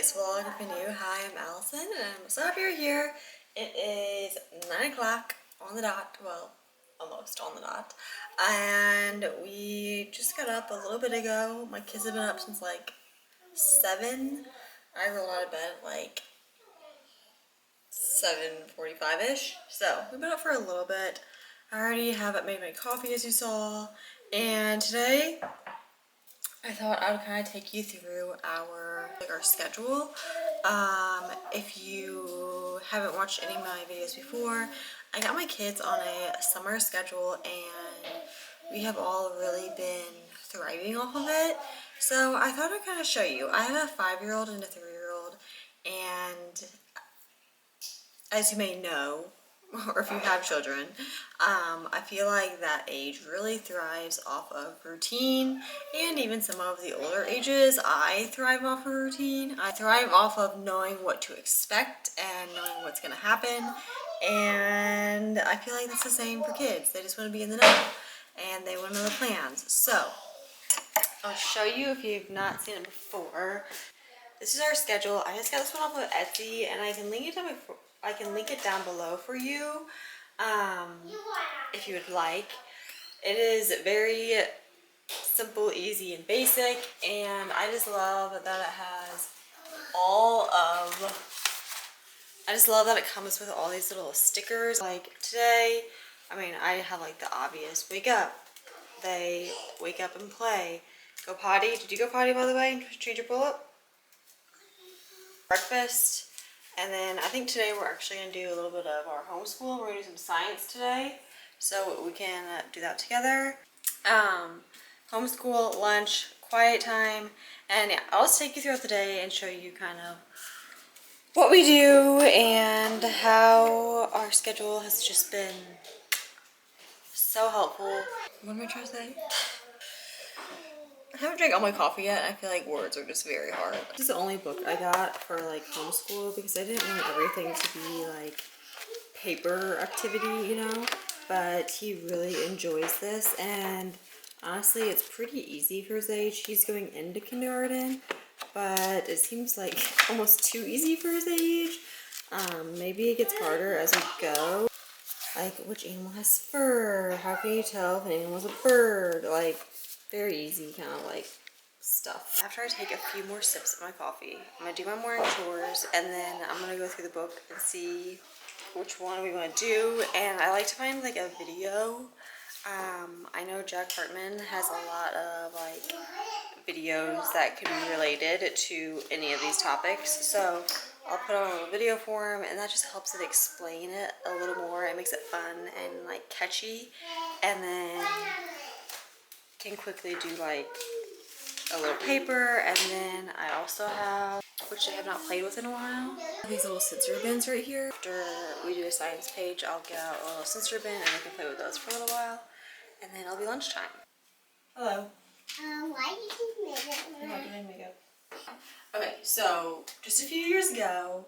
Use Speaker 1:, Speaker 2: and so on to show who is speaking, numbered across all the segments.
Speaker 1: today's vlog if you're new. Hi, I'm Allison and I'm so happy you're here. It is 9 o'clock on the dot, well, almost on the dot. And we just got up a little bit ago. My kids have been up since like 7. I rolled out of bed at like 7:45-ish. So we've been up for a little bit. I already have made my coffee as you saw. And today I thought I would kind of take you through our schedule. If you haven't watched any of my videos before, I got my kids on a summer schedule and we have all really been thriving off of it. So I thought I'd kind of show you. I have a 5-year-old and a 3-year-old, and as you may know, or if you have children, I feel like that age really thrives off of routine, and even some of the older ages, I thrive off of routine. I thrive off of knowing what to expect and knowing what's going to happen, and I feel like that's the same for kids. They just want to be in the know, and they want to know the plans. So, I'll show you if you've not seen it before. This is our schedule. I just got this one off of Etsy, and I can link it down below for you, if you would like. It is very simple, easy, and basic, and I just love that it has I just love that it comes with all these little stickers. Like today, I mean, I have like the obvious: wake up. They wake up and play. Go potty. Did you go potty, by the way? Change your pull-up. Breakfast. And then I think today we're actually going to do a little bit of our homeschool. We're going to do some science today, so we can do that together. Homeschool, lunch, quiet time, and yeah, I'll just take you throughout the day and show you kind of what we do and how our schedule has just been so helpful. What am I trying to say? I haven't drank all my coffee yet. I feel like words are just very hard. This is the only book I got for like homeschool because I didn't want everything to be like paper activity, you know, but he really enjoys this, and honestly it's pretty easy for his age. He's going into kindergarten, but it seems like almost too easy for his age. Maybe it gets harder as we go. Like, which animal has fur? How can you tell if an animal's a bird? Like, very easy kind of like stuff. After I take a few more sips of my coffee, I'm gonna do my morning chores, and then I'm gonna go through the book and see which one we want to do. And I like to find like a video. I know Jack Hartman has a lot of like videos that could be related to any of these topics, so I'll put on a little video for him, and that just helps it explain it a little more. It makes it fun and like catchy, and then can quickly do like a little paper. And then I also have, which I have not played with in a while, these little sensory bins right here. After we do a science page, I'll get out a little sensory bin and I can play with those for a little while, and then it'll be lunchtime. Hello.
Speaker 2: Why did you make it?
Speaker 1: You're not doing makeup. Okay, so just a few years ago,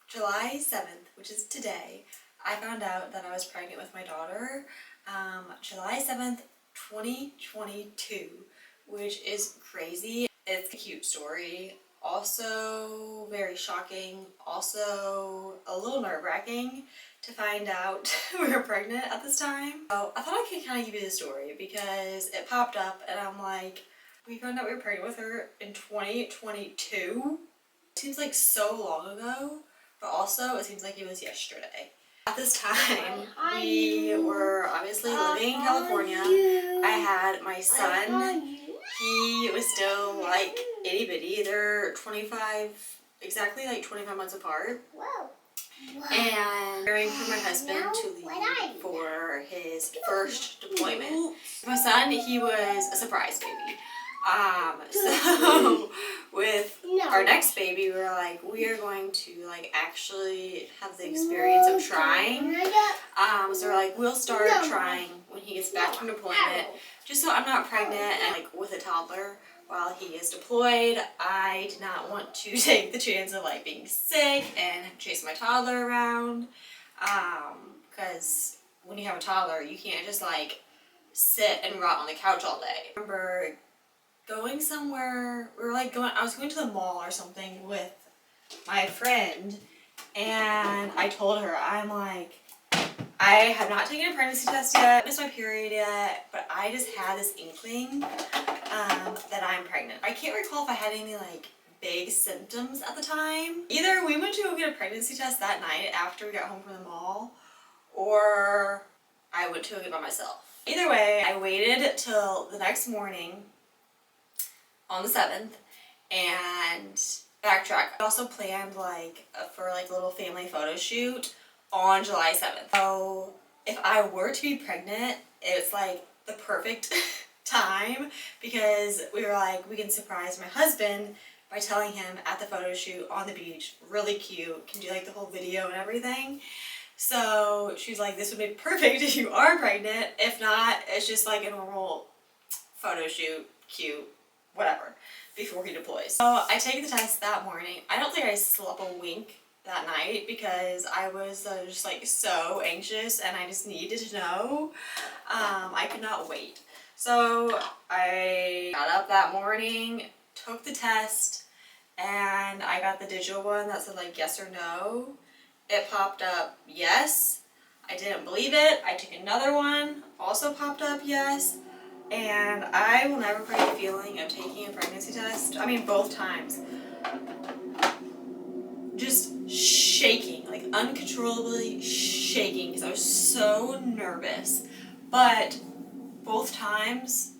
Speaker 1: July 7th, which is today, I found out that I was pregnant with my daughter. July 7th, 2022, which is crazy. It's a cute story, also very shocking, also a little nerve-wracking to find out we were pregnant at this time. So I thought I could kind of give you the story because it popped up and I'm like, we found out we were pregnant with her in 2022. It seems like so long ago, but also it seems like it was yesterday. At this time, we were obviously living in California. I had my son. He was still like itty bitty. They're 25, exactly like 25 months apart. And preparing for my husband to leave for his first deployment. My son, he was a surprise baby. So with our next baby, we were like, we are going to like actually have the experience of trying. So we're like, we'll start trying when he gets back from deployment, just so I'm not pregnant and like with a toddler while he is deployed. I did not want to take the chance of like being sick and chase my toddler around, because when you have a toddler, you can't just like sit and rot on the couch all day. I remember going somewhere, I was going to the mall or something with my friend, and I told her, I'm like, I have not taken a pregnancy test yet, missed my period yet, but I just had this inkling that I'm pregnant. I can't recall if I had any like big symptoms at the time. Either we went to go get a pregnancy test that night after we got home from the mall, or I went to go get by myself. Either way, I waited till the next morning on the 7th and backtrack. I also planned like for like a little family photo shoot on July 7th. So if I were to be pregnant, it's like the perfect time because we were like, we can surprise my husband by telling him at the photo shoot on the beach, really cute, can do like the whole video and everything. So she's like, this would be perfect if you are pregnant. If not, it's just like a normal photo shoot, cute, whatever, before he deploys. So I take the test that morning. I don't think I slept a wink that night because I was just like so anxious and I just needed to know. I could not wait. So I got up that morning, took the test, and I got the digital one that said like yes or no. It popped up yes. I didn't believe it. I took another one, also popped up yes. And I will never forget the feeling of taking a pregnancy test. I mean, both times. Just shaking, like uncontrollably shaking because I was so nervous. But both times,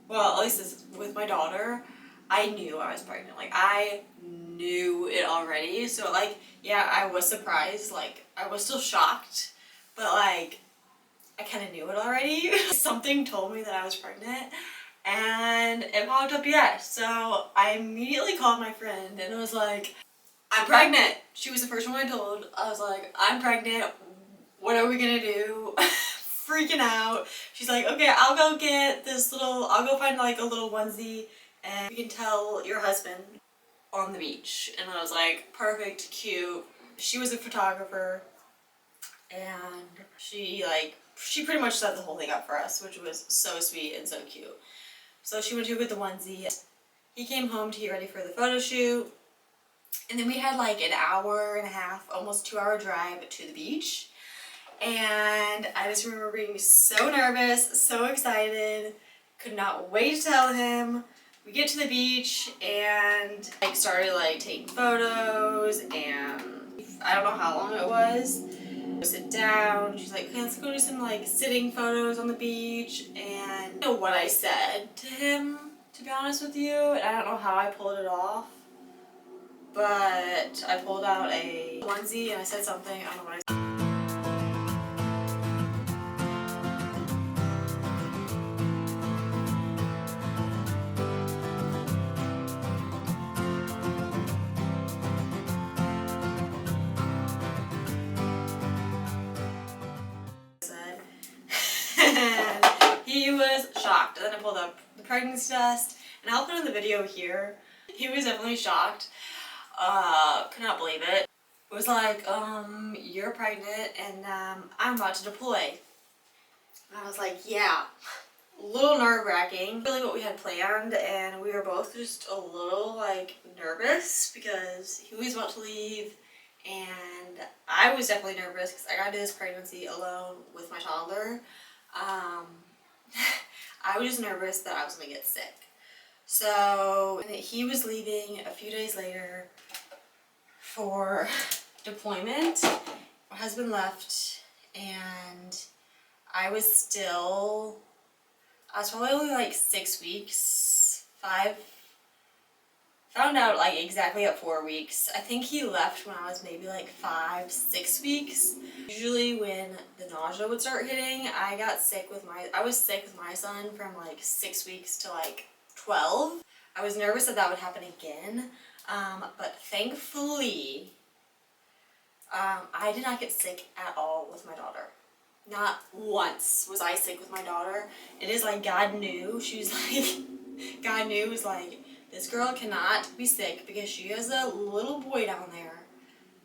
Speaker 1: well, at least this, with my daughter, I knew I was pregnant. Like, I knew it already. So, like, yeah, I was surprised. Like, I was still shocked. But, like, I kind of knew it already. Something told me that I was pregnant. And it popped up yes. So, I immediately called my friend and was like, I'm pregnant. She was the first one I told. I was like, I'm pregnant. What are we gonna do? Freaking out. She's like, okay, I'll go get this little, I'll go find like a little onesie and you can tell your husband on the beach. And I was like, perfect, cute. She was a photographer and she pretty much set the whole thing up for us, which was so sweet and so cute. So she went to go get the onesie. He came home to get ready for the photo shoot. And then we had like an hour and a half, almost 2-hour drive to the beach. And I just remember being so nervous, so excited, could not wait to tell him. We get to the beach and I started like taking photos and I don't know how long it was. Sit down. She's like, okay, let's go do some like sitting photos on the beach. And I don't know what I said to him, to be honest with you. And I don't know how I pulled it off. But I pulled out a onesie and I said something. I don't know what I said. And he was shocked. And then I pulled up the pregnancy test, and I'll put in the video here. He was definitely shocked. Could not believe it. It was like, you're pregnant and I'm about to deploy. And I was like, yeah. A little nerve-wracking. Really what we had planned, and we were both just a little like nervous because he was about to leave and I was definitely nervous because I got into this pregnancy alone with my toddler. I was just nervous that I was going to get sick. So he was leaving a few days later for deployment. My husband left and I was probably only like 6 weeks, 5. Found out like exactly at 4 weeks. I think he left when I was maybe like 5, 6 weeks. Usually when the nausea would start hitting, I was sick with my son from like 6 weeks to like 12. I was nervous that would happen again, but thankfully, I did not get sick at all with my daughter. Not once was I sick with my daughter. It is like God knew. She was like, God knew, was like, this girl cannot be sick because she has a little boy down there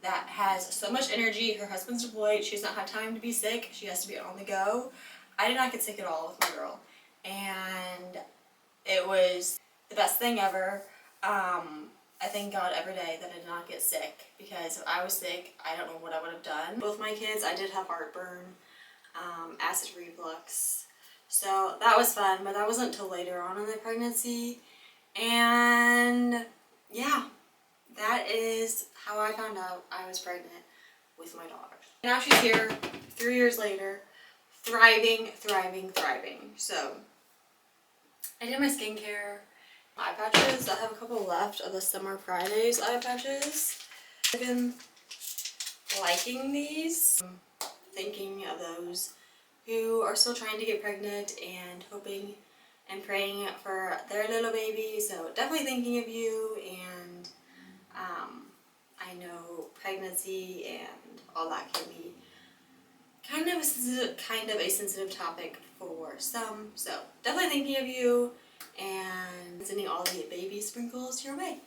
Speaker 1: that has so much energy. Her husband's deployed. She does not have time to be sick. She has to be on the go. I did not get sick at all with my girl. And it was the best thing ever. I thank God every day that I did not get sick, because if I was sick, I don't know what I would have done. Both my kids, I did have heartburn, acid reflux, so that was fun, but that wasn't until later on in the pregnancy. And yeah, that is how I found out I was pregnant with my daughter. Now she's here 3 years later, thriving. So I did my skincare, eye patches. I have a couple left of the Summer Fridays eye patches. I've been liking these. I'm thinking of those who are still trying to get pregnant and hoping and praying for their little baby. So definitely thinking of you. And I know pregnancy and all that can be kind of a sensitive topic for some. So definitely thinking of you and sending all the baby sprinkles your way.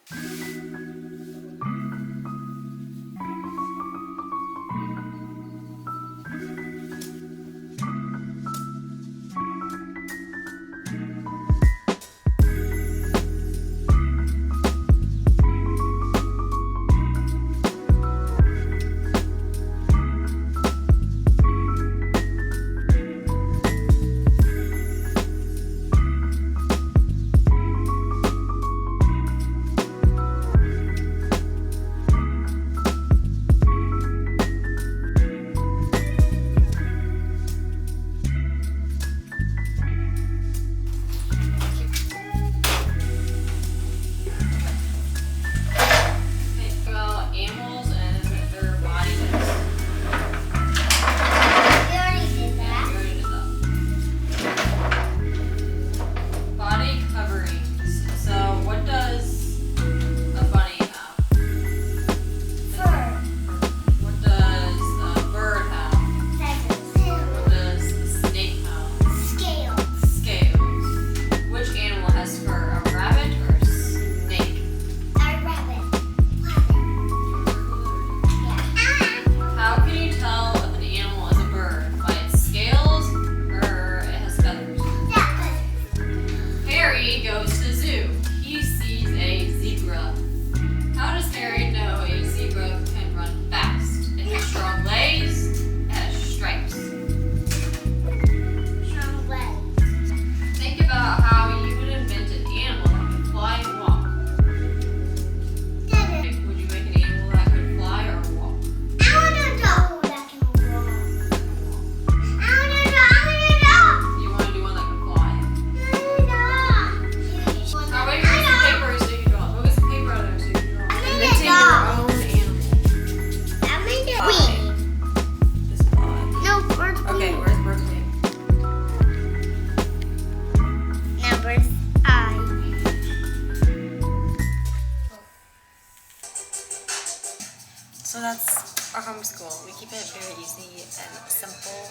Speaker 1: So that's our homeschool. We keep it very easy and simple.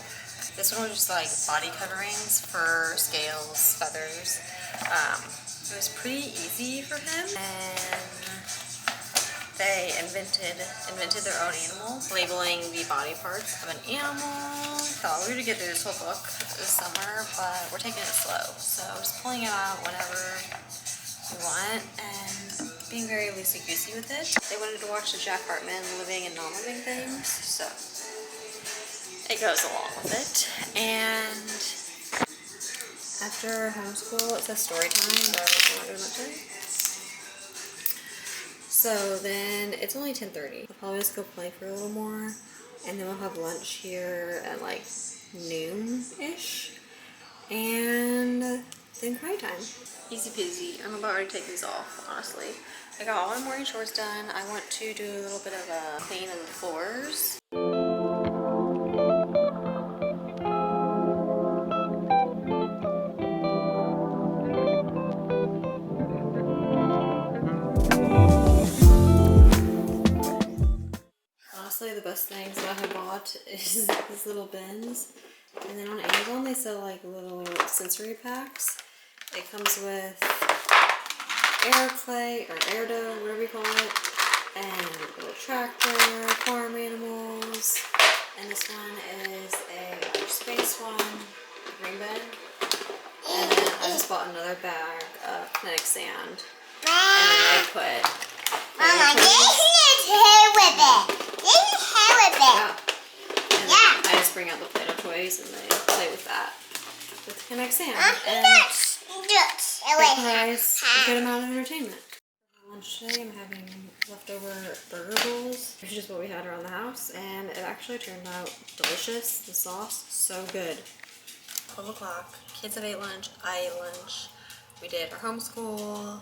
Speaker 1: This one was just like body coverings for scales, feathers. It was pretty easy for him, and they invented their own animal, labeling the body parts of an animal. Thought we were gonna get through this whole book this summer, but we're taking it slow. So just pulling it out whenever we want and being very loosey-goosey with it. They wanted to watch the Jack Hartman living and non-living things, so it goes along with it. And after homeschool, it says story time, but we're not doing that today. So then it's only 10:30. I'll probably just go play for a little more, and then we'll have lunch here at like noon-ish, and then quiet time. Easy peasy. I'm about ready to take these off, honestly. I got all my morning chores done. I want to do a little bit of a clean of the floors. Honestly, the best things that I have bought is these little bins. And then on Amazon, they sell like little sensory packs. It comes with air clay or air dough, whatever you call it, and a little tractor, farm animals, and this one is a large space one, a green bin. And then I just bought another bag of kinetic sand, and then I put
Speaker 2: Mama, this is hair with it. This is hair with it.
Speaker 1: Yeah. And then I just bring out the Play-Doh toys and they play with that. With the Kinetic Sand. And it provides a good amount of entertainment. For lunch today, I'm having leftover burger bowls, which is what we had around the house, and it actually turned out delicious. The sauce, so good. 12 o'clock, kids have ate lunch, I ate lunch. We did our homeschool.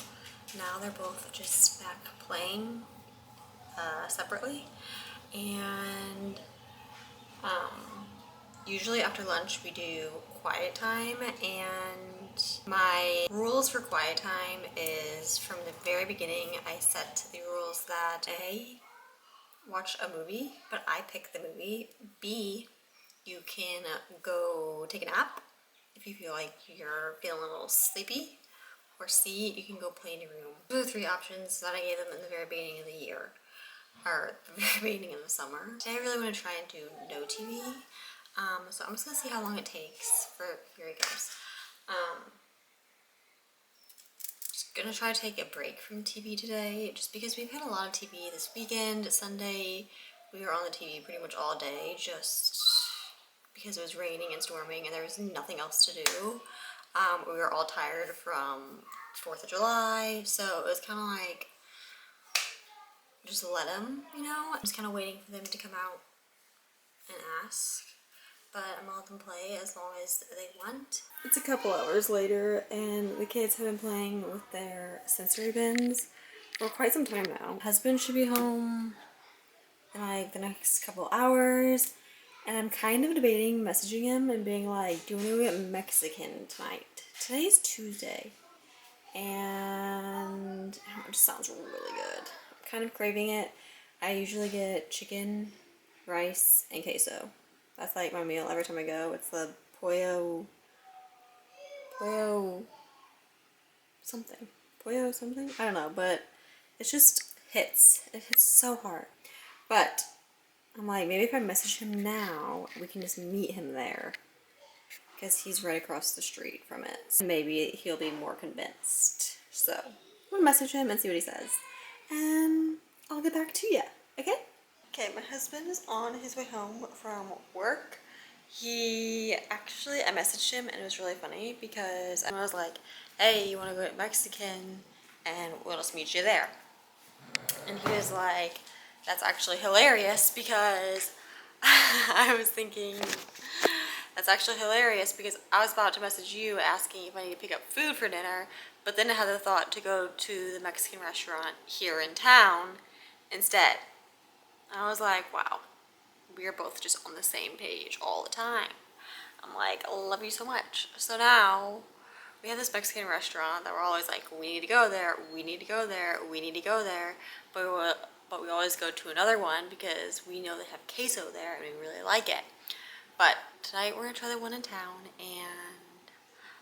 Speaker 1: Now they're both just back playing separately. And usually after lunch we do quiet time, and my rules for quiet time is from the very beginning I set the rules that A, watch a movie, but I pick the movie. B, you can go take a nap if you feel like you're feeling a little sleepy. Or C, you can go play in your room. Those are the three options that I gave them in the very beginning of the year, or the very beginning of the summer. Today I really want to try and do no TV. So I'm just gonna see how long it takes for, here he goes. Just gonna try to take a break from TV today, just because we've had a lot of TV this weekend. Sunday, we were on the TV pretty much all day, just because it was raining and storming and there was nothing else to do. We were all tired from 4th of July, so it was kind of like, just let them, you know? I'm just kind of waiting for them to come out and ask. But I'm gonna let them play as long as they want. It's a couple hours later and the kids have been playing with their sensory bins for quite some time now. Husband should be home in like the next couple hours, and I'm kind of debating messaging him and being like, do you want to get Mexican tonight? Today's Tuesday and it just sounds really good. I'm kind of craving it. I usually get chicken, rice, and queso. That's like my meal every time I go. It's the pollo something. I don't know, but it just hits. It hits so hard. But I'm like, maybe if I message him now, we can just meet him there, because he's right across the street from it. So maybe he'll be more convinced. So I'm gonna message him and see what he says, and I'll get back to you. Okay? Okay, my husband is on his way home from work. I messaged him and it was really funny because I was like, hey, you want to go get Mexican and we'll just meet you there. And he was like, that's actually hilarious because I was thinking, that's actually hilarious because I was about to message you asking if I need to pick up food for dinner, but then I had the thought to go to the Mexican restaurant here in town instead. I was like, wow, we are both just on the same page all the time. I'm like, I love you so much. So now we have this Mexican restaurant that we're always like, we need to go there, we need to go there, we need to go there. But we always go to another one because we know they have queso there and we really like it. But tonight we're gonna try the one in town and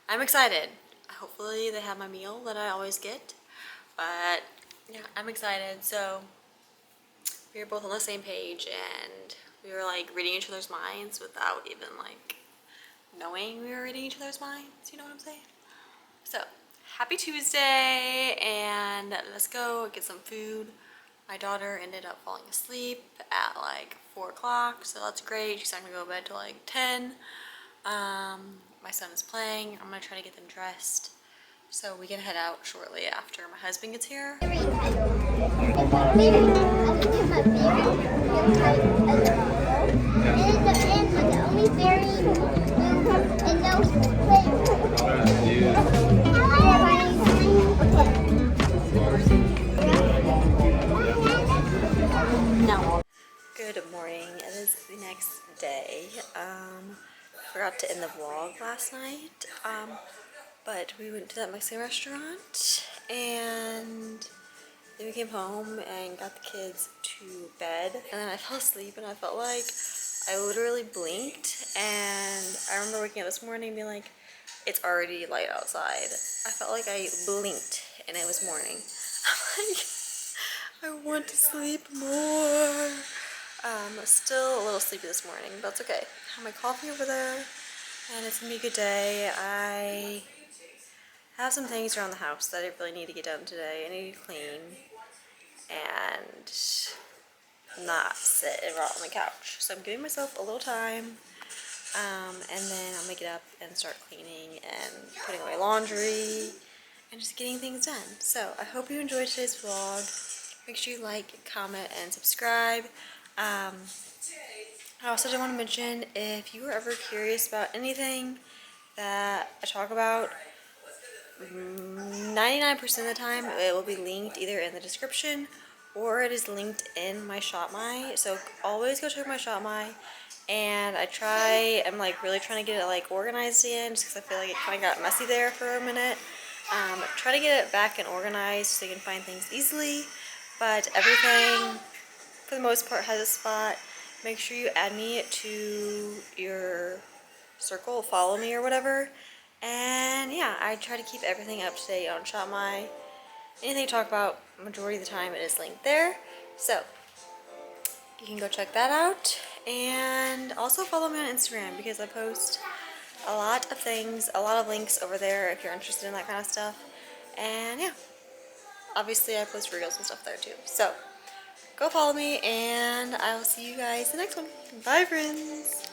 Speaker 1: I'm excited. Hopefully they have my meal that I always get. But yeah, I'm excited. So we were both on the same page and we were like reading each other's minds without even like knowing we were reading each other's minds, you know what I'm saying? So happy Tuesday, and let's go get some food. My daughter ended up falling asleep at like 4 o'clock, so that's great. She's not gonna go to bed till like 10. My son is playing. I'm gonna try to get them dressed so we can head out shortly after my husband gets here. No. Good morning. It is the next day. Forgot to end the vlog last night. But we went to that Mexican restaurant and then we came home and got the kids to bed, and then I fell asleep and I felt like I literally blinked, and I remember waking up this morning and being like, it's already light outside. I felt like I blinked and it was morning. I'm like, I want to sleep more. Still a little sleepy this morning, but that's okay. I have my coffee over there and it's gonna be a good day. I have some things around the house that I really need to get done today. I need to clean. and not sit and rot on the couch. So I'm giving myself a little time, and then I'll make it up and start cleaning and putting away laundry and just getting things done. So I hope you enjoyed today's vlog. Make sure you like, comment, and subscribe. I also did want to mention, if you were ever curious about anything that I talk about, 99% of the time it will be linked either in the description or it is linked in my Shop My. So always go check my Shop My. And I'm like really trying to get it like organized again, just because I feel like it kind of got messy there for a minute. Try to get it back and organized so you can find things easily, but everything for the most part has a spot. Make sure you add me to your circle, follow me or whatever. And yeah, I try to keep everything up to date on Shop My. Anything I talk about, majority of the time it is linked there. So you can go check that out. And also follow me on Instagram, because I post a lot of things, a lot of links over there if you're interested in that kind of stuff. And yeah, obviously I post reels and stuff there too. So go follow me, and I will see you guys in the next one. Bye, friends.